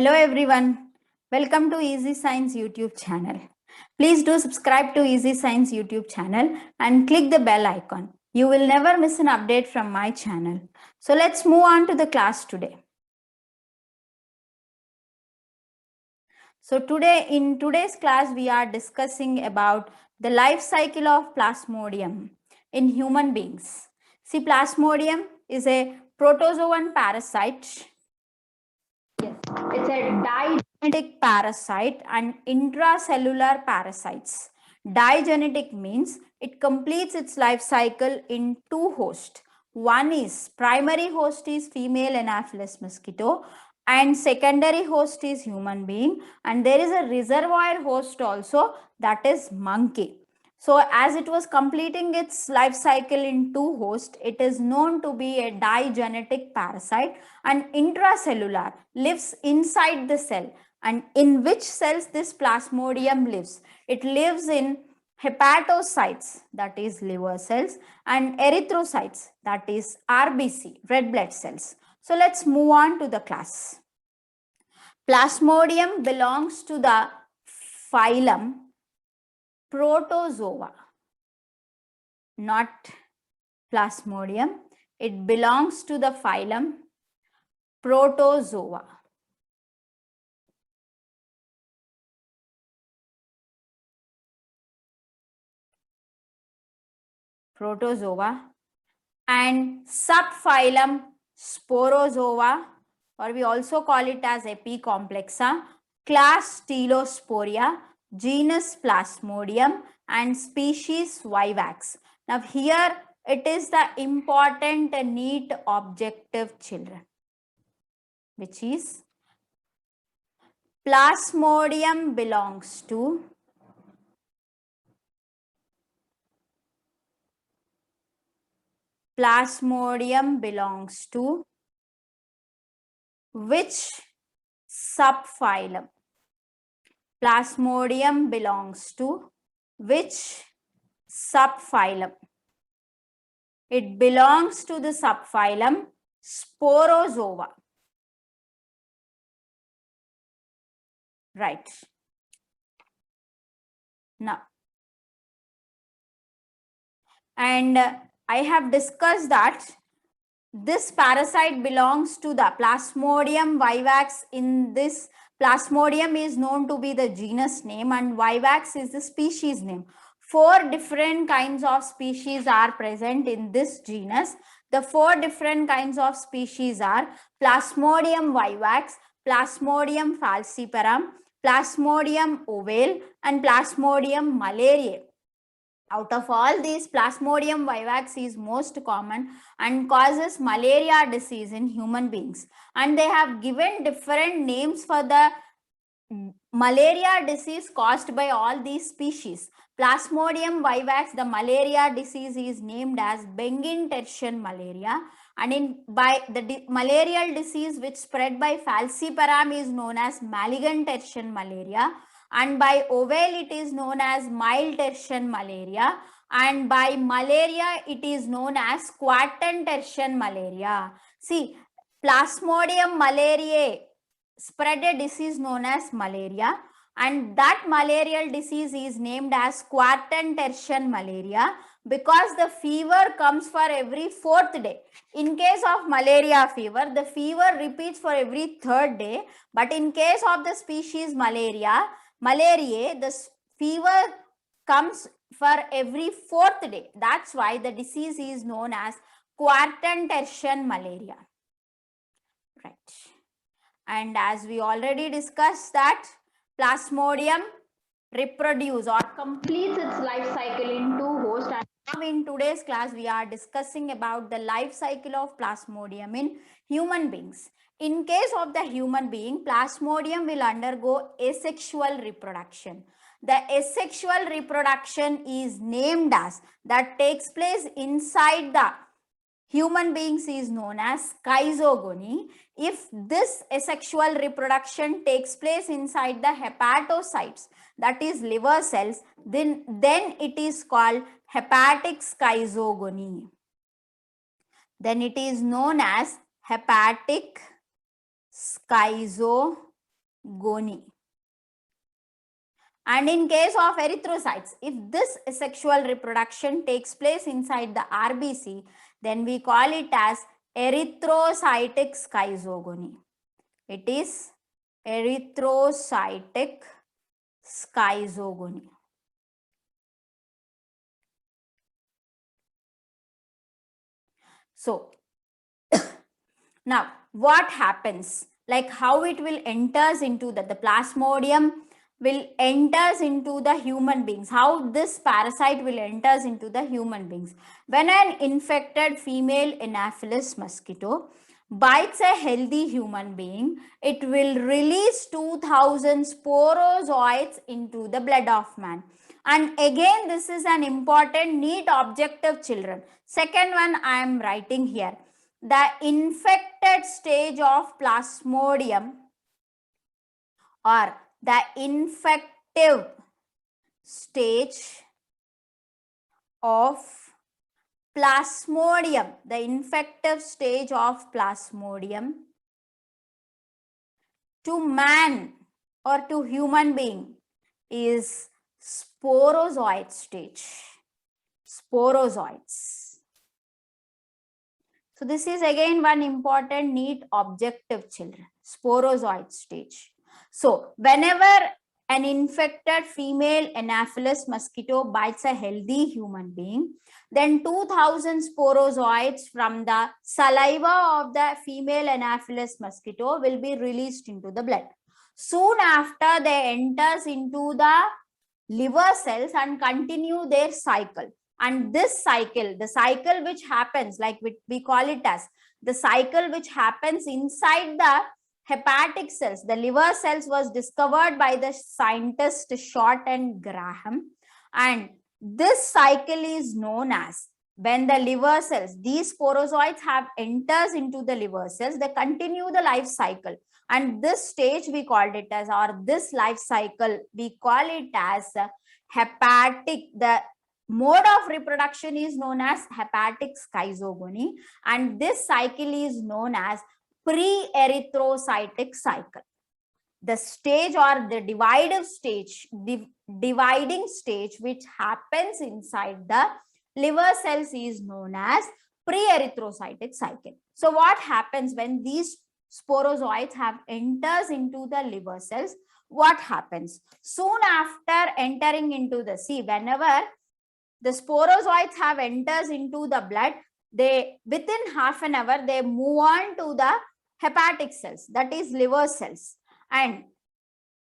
Hello everyone, welcome to Easy Science YouTube channel. Please do subscribe to Easy Science YouTube channel and click the bell icon. You will never miss an update from my channel. So let's move on to the class today. So in today's class we are discussing about the life cycle of Plasmodium in human beings. See, Plasmodium is a protozoan parasite. Yes, it's a digenetic parasite and intracellular parasites. Digenetic means it completes its life cycle in two hosts. One is primary host is female Anopheles mosquito and secondary host is human being, and there is a reservoir host also, that is monkey. So as it was completing its life cycle in two hosts, it is known to be a digenetic parasite, and intracellular lives inside the cell. And in which cells this Plasmodium lives? It lives in hepatocytes, that is liver cells, and erythrocytes, that is RBC, red blood cells. So let's move on to the class. Plasmodium belongs to the phylum Protozoa, not Plasmodium. It belongs to the phylum Protozoa. And subphylum Sporozoa, or we also call it as Epicomplexa, class Stelosporia, genus Plasmodium, and species Vivax. Now here it is the important NEET objective, children, which is Plasmodium belongs to which subphylum? Plasmodium belongs to which subphylum? It belongs to the subphylum Sporozoa. Right. Now, and I have discussed that this parasite belongs to the Plasmodium vivax. In this, Plasmodium is known to be the genus name and Vivax is the species name. 4 different kinds of species are present in this genus. The 4 different kinds of species are Plasmodium vivax, Plasmodium falciparum, Plasmodium ovale, and Plasmodium malariae. Out of all these, Plasmodium vivax is most common and causes malaria disease in human beings. And they have given different names for the malaria disease caused by all these species. Plasmodium vivax, the malaria disease is named as Bengal tertian malaria. And the malarial disease which spread by falciparum is known as malignant tertian malaria. And by ovale it is known as mild tertian malaria, and by malaria it is known as quartan tertian malaria. See, Plasmodium malariae spread a disease known as malaria, and that malarial disease is named as quartan tertian malaria because the fever comes for every 4th day. In case of malaria fever, the fever repeats for every 3rd day, but in case of the species malariae, the fever comes for every 4th day. That's why the disease is known as quartan tertian malaria. Right. And as we already discussed that Plasmodium reproduce or completes its life cycle in 2 hosts. And now in today's class, we are discussing about the life cycle of Plasmodium in human beings. In case of the human being, Plasmodium will undergo asexual reproduction. The asexual reproduction is named as, that takes place inside the human beings, is known as schizogony. If this asexual reproduction takes place inside the hepatocytes, that is liver cells, then it is called hepatic schizogony. Then it is known as hepatic schizogony. And in case of erythrocytes, if this sexual reproduction takes place inside the RBC, then we call it as erythrocytic schizogony. It is erythrocytic schizogony. So, now what happens? Like how it will enters into the plasmodium will enters into the human beings. How this parasite will enters into the human beings. When an infected female Anopheles mosquito bites a healthy human being, it will release 2000 sporozoites into the blood of man. And again, this is an important neat objective, children. Second one I am writing here. The infected stage of plasmodium or the infective stage of plasmodium, the infective stage of plasmodium to man or to human being is sporozoite stage. Sporozoites. So this is again one important neat objective, children. Sporozoite stage. So whenever an infected female Anopheles mosquito bites a healthy human being, then 2000 sporozoites from the saliva of the female Anopheles mosquito will be released into the blood. Soon after, they enters into the liver cells and continue their cycle. And this cycle, the cycle which happens, like we call it as the cycle which happens inside the hepatic cells, the liver cells, was discovered by the scientist Short and Graham. And this cycle is known as, when the liver cells, these sporozoites have enters into the liver cells, they continue the life cycle. And this stage we called it as, or this life cycle, we call it as hepatic. The mode of reproduction is known as hepatic schizogony, and this cycle is known as pre-erythrocytic cycle. The stage or the dividing stage which happens inside the liver cells is known as pre-erythrocytic cycle. So what happens when these sporozoites have enters into the liver cells? What happens? Soon after entering into the sea, whenever the sporozoites have enters into the blood, they within half an hour they move on to the hepatic cells, that is liver cells. And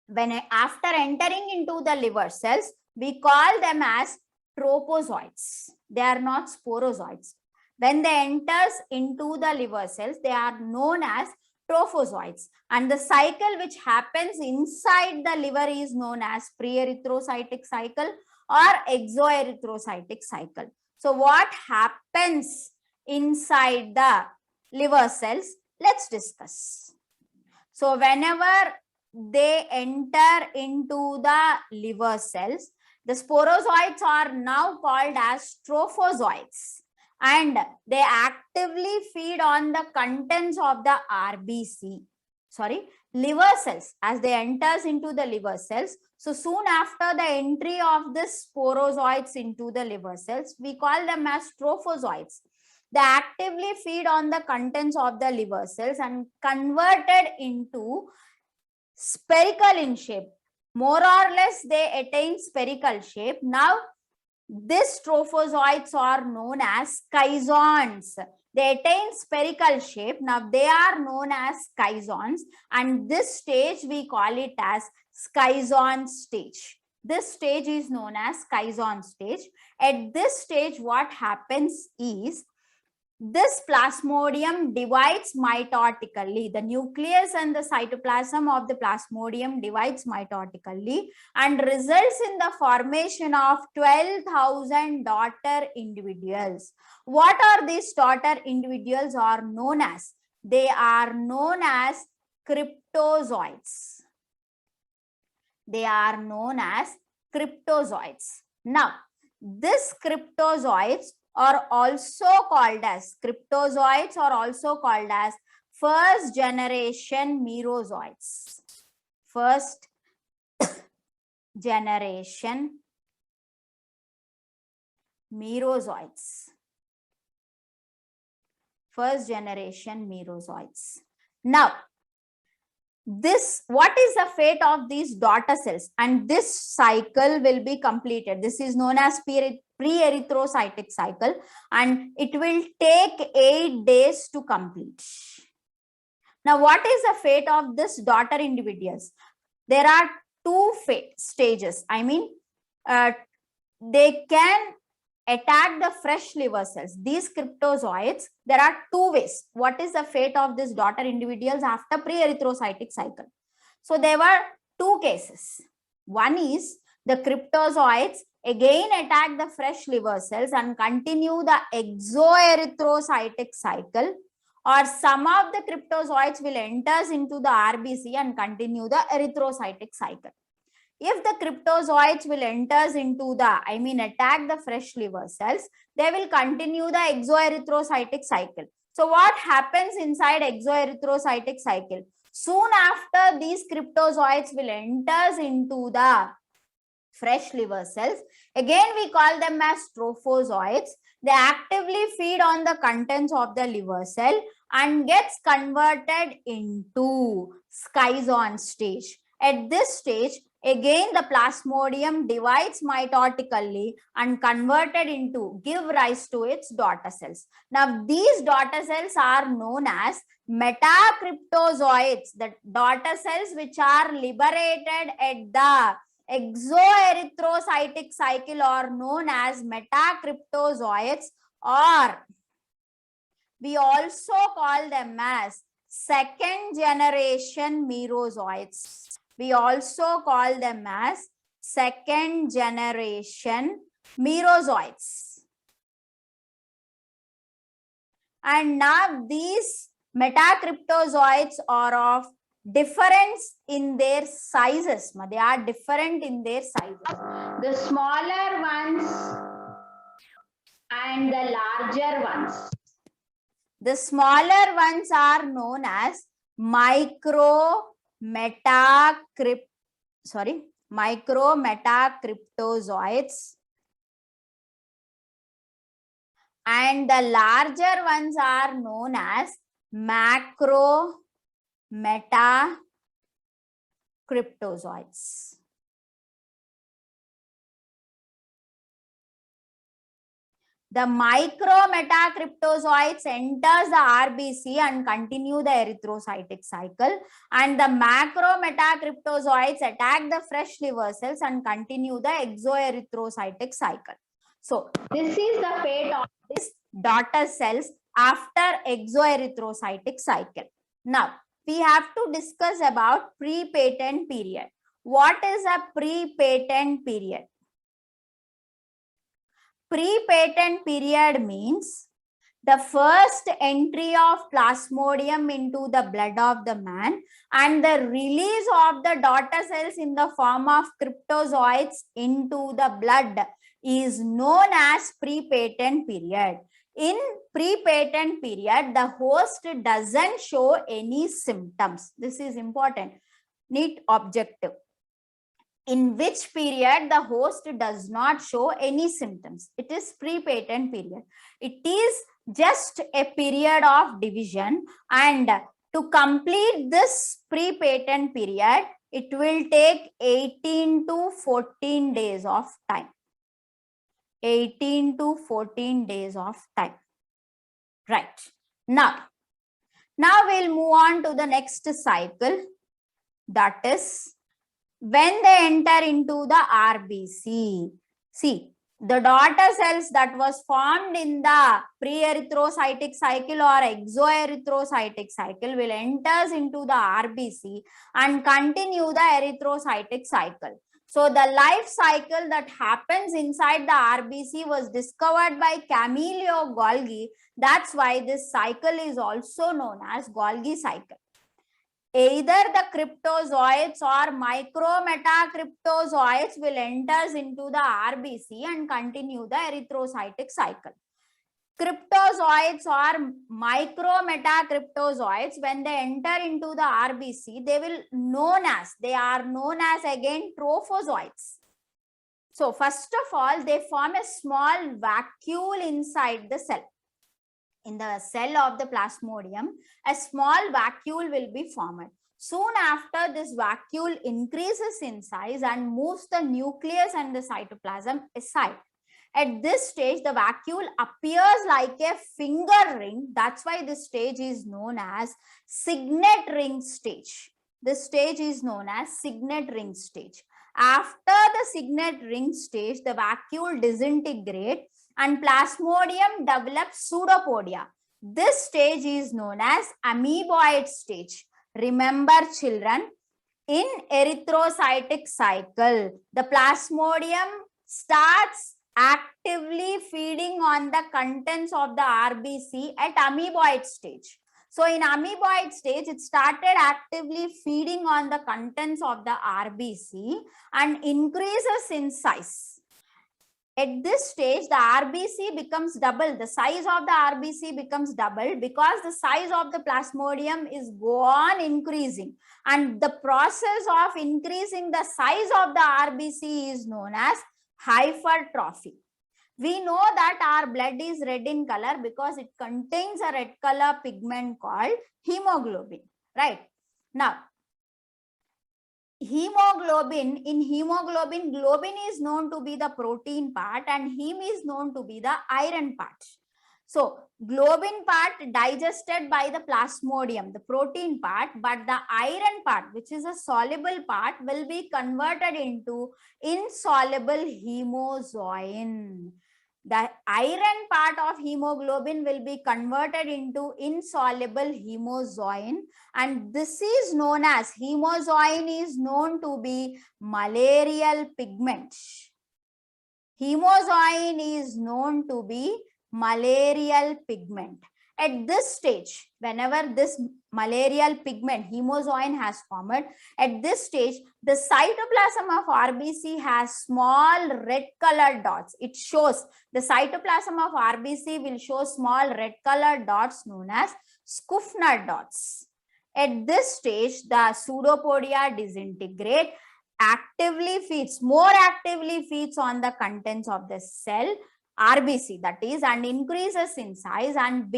when after entering into the liver cells, we call them as tropozoites. They are not sporozoites. When they enters into the liver cells, they are known as trophozoites. And the cycle which happens inside the liver is known as pre-erythrocytic cycle or exoerythrocytic cycle. So what happens inside the liver cells? Let's discuss. So whenever they enter into the liver cells, the sporozoites are now called as trophozoites, and they actively feed on the contents of the liver cells as they enters into the liver cells. So soon after the entry of the sporozoites into the liver cells, we call them as trophozoites. They actively feed on the contents of the liver cells and converted into spherical in shape. More or less they attain spherical shape. Now these trophozoites are known as schizons. They attain spherical shape. Now they are known as schizons, and this stage we call it as schizon stage. This stage is known as schizon stage. At this stage, what happens is, this plasmodium divides mitotically. The nucleus and the cytoplasm of the plasmodium divides mitotically and results in the formation of 12,000 daughter individuals. What are these daughter individuals are known as? They are known as cryptozoites. They are known as cryptozoites. Now, these cryptozoites are also called as first generation merozoites. first generation merozoites. First generation merozoites. Now, what is the fate of these daughter cells? And this cycle will be completed. This is known as pre-erythrocytic cycle, and it will take 8 days to complete. Now, what is the fate of this daughter individuals? There are two stages. I mean, they can attack the fresh liver cells. These cryptozoites, there are two ways. What is the fate of these daughter individuals after pre-erythrocytic cycle? So there were two cases. One is the cryptozoites again attack the fresh liver cells and continue the exoerythrocytic cycle, or some of the cryptozoites will enter into the RBC and continue the erythrocytic cycle. If the cryptozoites will enter into attack the fresh liver cells, they will continue the exoerythrocytic cycle. So what happens inside exoerythrocytic cycle? Soon after, these cryptozoites will enter into the fresh liver cells. Again, we call them as trophozoites. They actively feed on the contents of the liver cell and gets converted into schizoid stage. At this stage, again the plasmodium divides mitotically and give rise to its daughter cells. Now, these daughter cells are known as metacryptozoites, the daughter cells which are liberated at the exoerythrocytic cycle are known as metacryptozoites, or we also call them as second generation merozoites. We also call them as second generation merozoites. And now these metacryptozoites are of difference in their sizes. They are different in their sizes. The smaller ones and the larger ones. The smaller ones are known as micrometacryptozoites, and the larger ones are known as macrometacryptozoites. The micrometacryptozoites enters the RBC and continue the erythrocytic cycle, and the macrometacryptozoites attack the fresh liver cells and continue the exoerythrocytic cycle. So this is the fate of these daughter cells after exoerythrocytic cycle. Now, we have to discuss about pre-patent period. What is a pre-patent period? Pre-patent period means the first entry of plasmodium into the blood of the man and the release of the daughter cells in the form of cryptozoites into the blood is known as pre-patent period. In pre-patent period, the host doesn't show any symptoms. This is important. Neat objective. In which period the host does not show any symptoms. It is pre-patent period. It is just a period of division, and to complete this pre-patent period, it will take 18 to 14 days of time. 18 to 14 days of time. Right. Now we'll move on to the next cycle, that is when they enter into the RBC. See, the daughter cells that was formed in the pre-erythrocytic cycle or exoerythrocytic cycle will enter into the RBC and continue the erythrocytic cycle. So the life cycle that happens inside the RBC was discovered by Camillo Golgi. That's why this cycle is also known as Golgi cycle. Either the cryptozoites or micrometacryptozoites will enter into the RBC and continue the erythrocytic cycle. cryptozoites or micrometacryptozoites, when they enter into the RBC, they are known as again trophozoites. So first of all, they form a small vacuole inside the cell. In the cell of the plasmodium, a small vacuole will be formed. Soon after, this vacuole increases in size and moves the nucleus and the cytoplasm aside. At this stage, the vacuole appears like a finger ring. That's why this stage is known as signet ring stage. This stage is known as signet ring stage. After the signet ring stage, the vacuole disintegrates and plasmodium develops pseudopodia. This stage is known as amoeboid stage. Remember, children, in erythrocytic cycle, the plasmodium starts actively feeding on the contents of the RBC at amoeboid stage. So in amoeboid stage, it started actively feeding on the contents of the RBC and increases in size. At this stage, the RBC becomes double. The size of the RBC becomes double because the size of the plasmodium is go on increasing. And the process of increasing the size of the RBC is known as hypertrophy. We know that our blood is red in color because it contains a red color pigment called hemoglobin, right? Now, hemoglobin, globin is known to be the protein part and heme is known to be the iron part. So globin part digested by the plasmodium, the protein part, but the iron part, which is a soluble part, will be converted into insoluble hemozoin. The iron part of hemoglobin will be converted into insoluble hemozoin, and this is known as, hemozoin is known to be malarial pigment. Hemozoin is known to be malarial pigment. At this stage, whenever this malarial pigment, hemozoin, has formed, at this stage, the cytoplasm of RBC has small red colored dots. It shows, the cytoplasm of RBC will show small red colored dots known as Skuffner dots. At this stage, the pseudopodia disintegrate, more actively feeds on the contents of the cell, RBC, that is, and increases in size and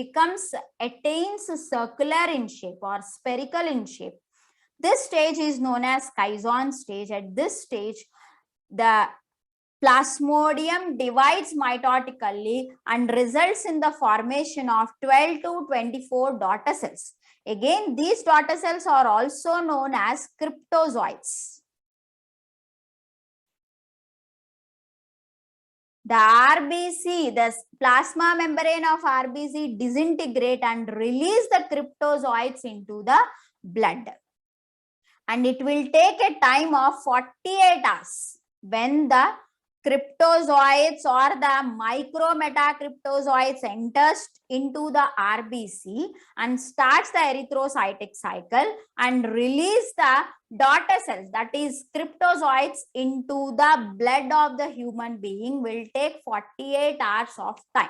attains circular in shape or spherical in shape. This stage is known as Chiasson stage. At this stage, the plasmodium divides mitotically and results in the formation of 12 to 24 daughter cells. Again, these daughter cells are also known as cryptozoites. The RBC, the plasma membrane of RBC disintegrate and release the cryptozoites into the blood. And it will take a time of 48 hours when the cryptozoites or the micrometacryptozoites enters into the RBC and starts the erythrocytic cycle and release the daughter cells, that is cryptozoites, into the blood of the human being, will take 48 hours of time.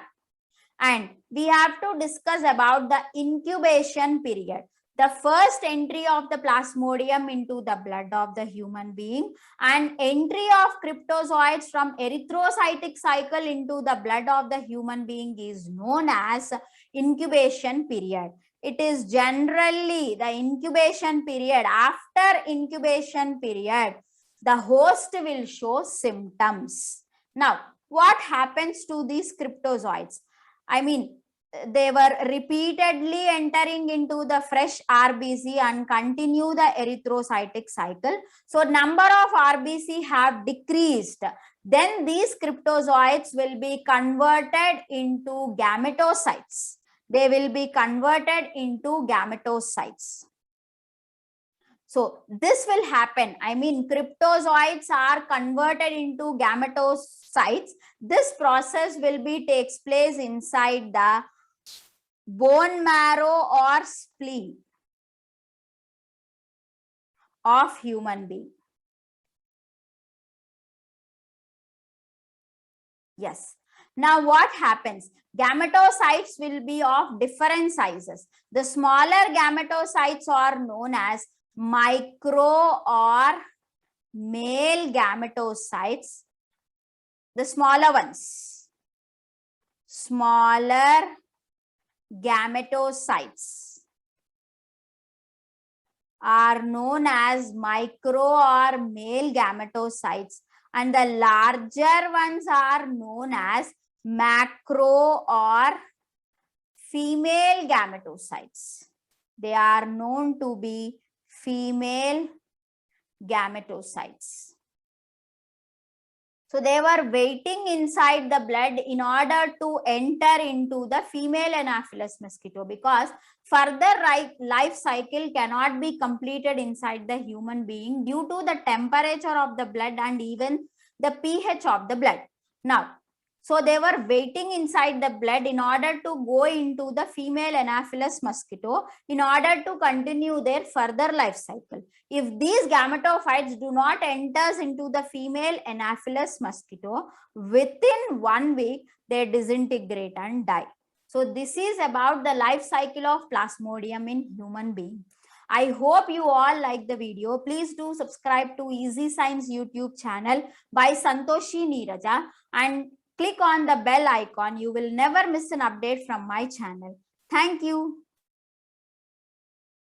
And we have to discuss about the incubation period. The first entry of the plasmodium into the blood of the human being and entry of cryptozoites from erythrocytic cycle into the blood of the human being is known as incubation period. It is generally the incubation period. After incubation period, the host will show symptoms. Now, what happens to these cryptozoites? I mean, they were repeatedly entering into the fresh RBC and continue the erythrocytic cycle. So number of RBC have decreased. Then these cryptozoites will be converted into gametocytes. They will be converted into gametocytes. So this will happen. I mean, cryptozoites are converted into gametocytes. This process will be takes place inside the bone marrow or spleen of human being. Yes. Now what happens? Gametocytes will be of different sizes. The smaller gametocytes are known as micro or male gametocytes. The smaller ones, smaller gametocytes are known as micro or male gametocytes, and the larger ones are known as macro or female gametocytes. They are known to be female gametocytes. So they were waiting inside the blood in order to enter into the female Anopheles mosquito, because further life cycle cannot be completed inside the human being due to the temperature of the blood and even the pH of the blood. Now, so they were waiting inside the blood in order to go into the female Anopheles mosquito in order to continue their further life cycle. If these gametophytes do not enter into the female Anopheles mosquito, within 1 week, they disintegrate and die. So this is about the life cycle of Plasmodium in human being. I hope you all like the video. Please do subscribe to Easy Science YouTube channel by Santoshi Neeraja and click on the bell icon. You will never miss an update from my channel. Thank you.